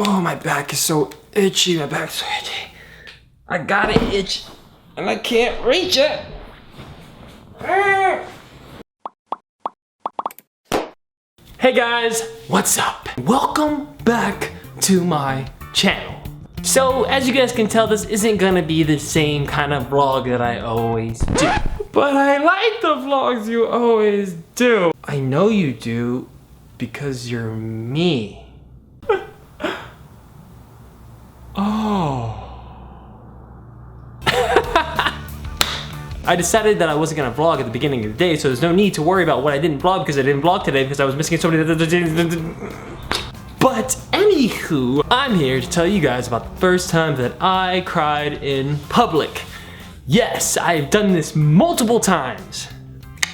Oh, my back is so itchy. My back's so itchy. I got it itch and I can't reach it. Hey guys, what's up? Welcome back to my channel. So as you guys can tell, this isn't gonna be the same kind of vlog that I always do. But I like the vlogs you always do. I know you do because you're me. Oh. I decided that I wasn't gonna vlog at the beginning of the day, so there's no need to worry about what I didn't vlog because I didn't vlog today because I was missing so many. But anywho, I'm here to tell you guys about the first time that I cried in public. Yes, I've done this multiple times.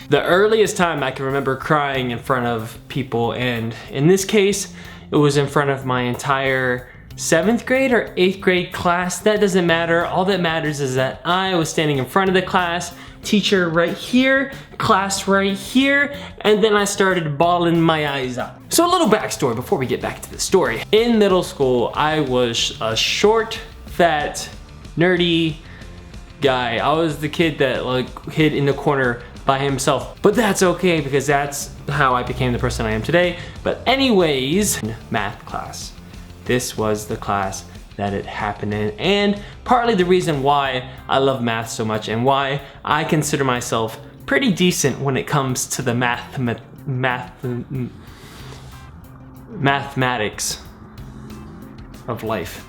The earliest time I can remember crying in front of people, and in this case, it was in front of my entire 7th grade or 8th grade class. That doesn't matter. All that matters is that I was standing in front of the class, teacher right here, class right here, and then I started bawling my eyes out. So a little backstory before we get back to the story. In middle school, I was a short, fat, nerdy guy. I was the kid that like hid in the corner by himself, but that's okay because that's how I became the person I am today. But anyways, math class. This was the class that it happened in, and partly the reason why I love math so much and why I consider myself pretty decent when it comes to the mathematics of life.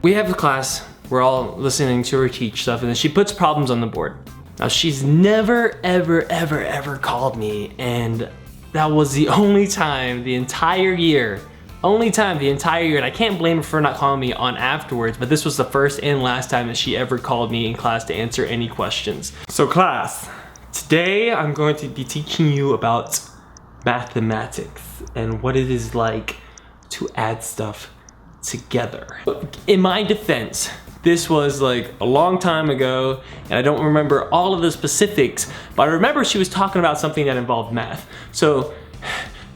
We have a class, we're all listening to her teach stuff, and then she puts problems on the board. Now she's never ever called me, and that was the only time the entire year, and I can't blame her for not calling me on afterwards, but this was the first and last time that she ever called me in class to answer any questions. So class, today I'm going to be teaching you about mathematics and what it is like to add stuff together. In my defense, this was like a long time ago, and I don't remember all of the specifics, but I remember she was talking about something that involved math. So,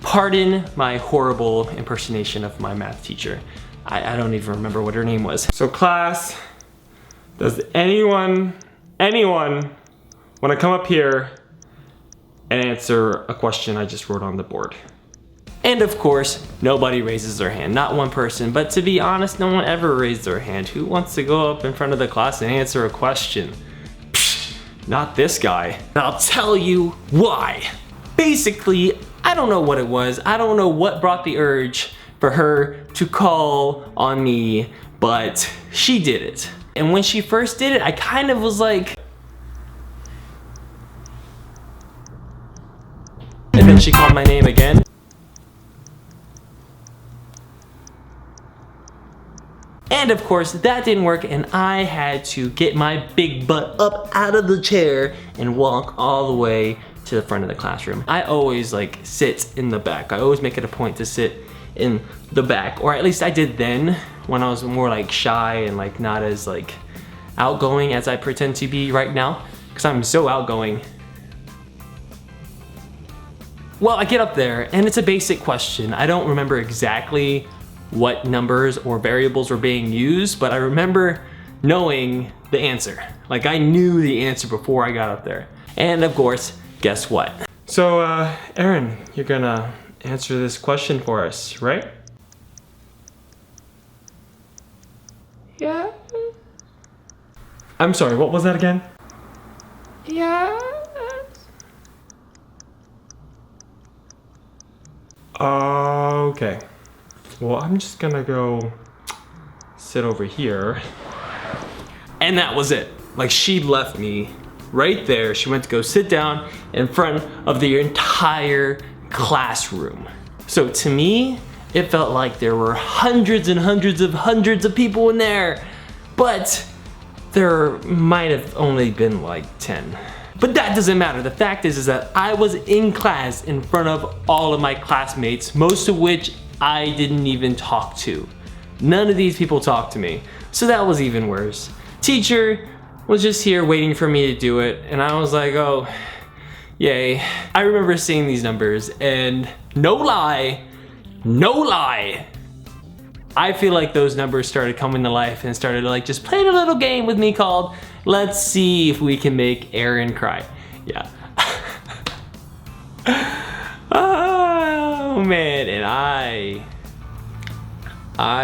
pardon my horrible impersonation of my math teacher. I don't even remember what her name was. So class, does anyone want to come up here and answer a question I just wrote on the board? And of course, nobody raises their hand, not one person, but to be honest, no one ever raised their hand. Who wants to go up in front of the class and answer a question? Psh, not this guy. And I'll tell you why. Basically, I don't know what it was. I don't know what brought the urge for her to call on me, but she did it. And when she first did it, I kind of was like, and then she called my name again. And of course, that didn't work, and I had to get my big butt up out of the chair and walk all the way to the front of the classroom. I always like sit in the back. I always make it a point to sit in the back, or at least I did then when I was more like shy and like not as like outgoing as I pretend to be right now, because I'm so outgoing. Well, I get up there and it's a basic question. I don't remember exactly what numbers or variables were being used, but I remember knowing the answer. Like I knew the answer before I got up there. And of course, guess what? So, Aaron, you're gonna answer this question for us, right? Yeah. I'm sorry, what was that again? Yeah. Okay. Well, I'm just gonna go sit over here. And that was it. Like, she left me right there. She went to go sit down in front of the entire classroom. So to me, it felt like there were hundreds and hundreds of people in there, but there might have only been like 10. But that doesn't matter. The fact is that I was in class in front of all of my classmates, most of which I didn't even talk to. None of these people talked to me. So that was even worse. Teacher was just here waiting for me to do it, and I was like, oh, yay. I remember seeing these numbers, and no lie, No lie. I feel like those numbers started coming to life and started like just playing a little game with me called, let's see if we can make Aaron cry. Yeah. Oh man, and I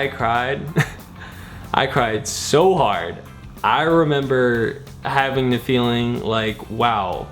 cried. I cried so hard. I remember having the feeling like, wow,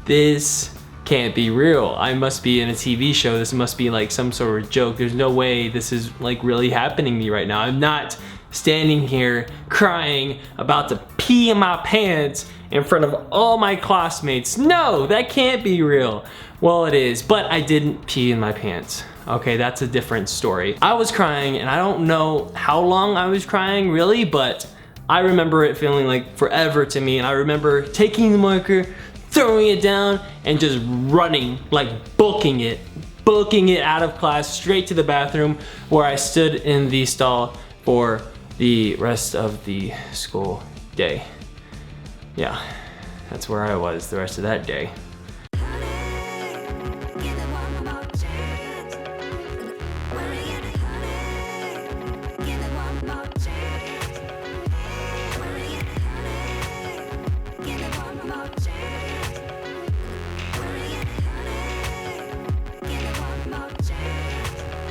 this can't be real. I must be in a TV show. This must be like some sort of joke. There's no way this is like really happening to me right now. I'm not standing here crying, about to pee in my pants in front of all my classmates. No, that can't be real. Well, it is, but I didn't pee in my pants. Okay, that's a different story. I was crying, and I don't know how long I was crying really, but I remember it feeling like forever to me, and I remember taking the marker, throwing it down, and just running, like booking it out of class straight to the bathroom, where I stood in the stall for the rest of the school day. Yeah, that's where I was the rest of that day.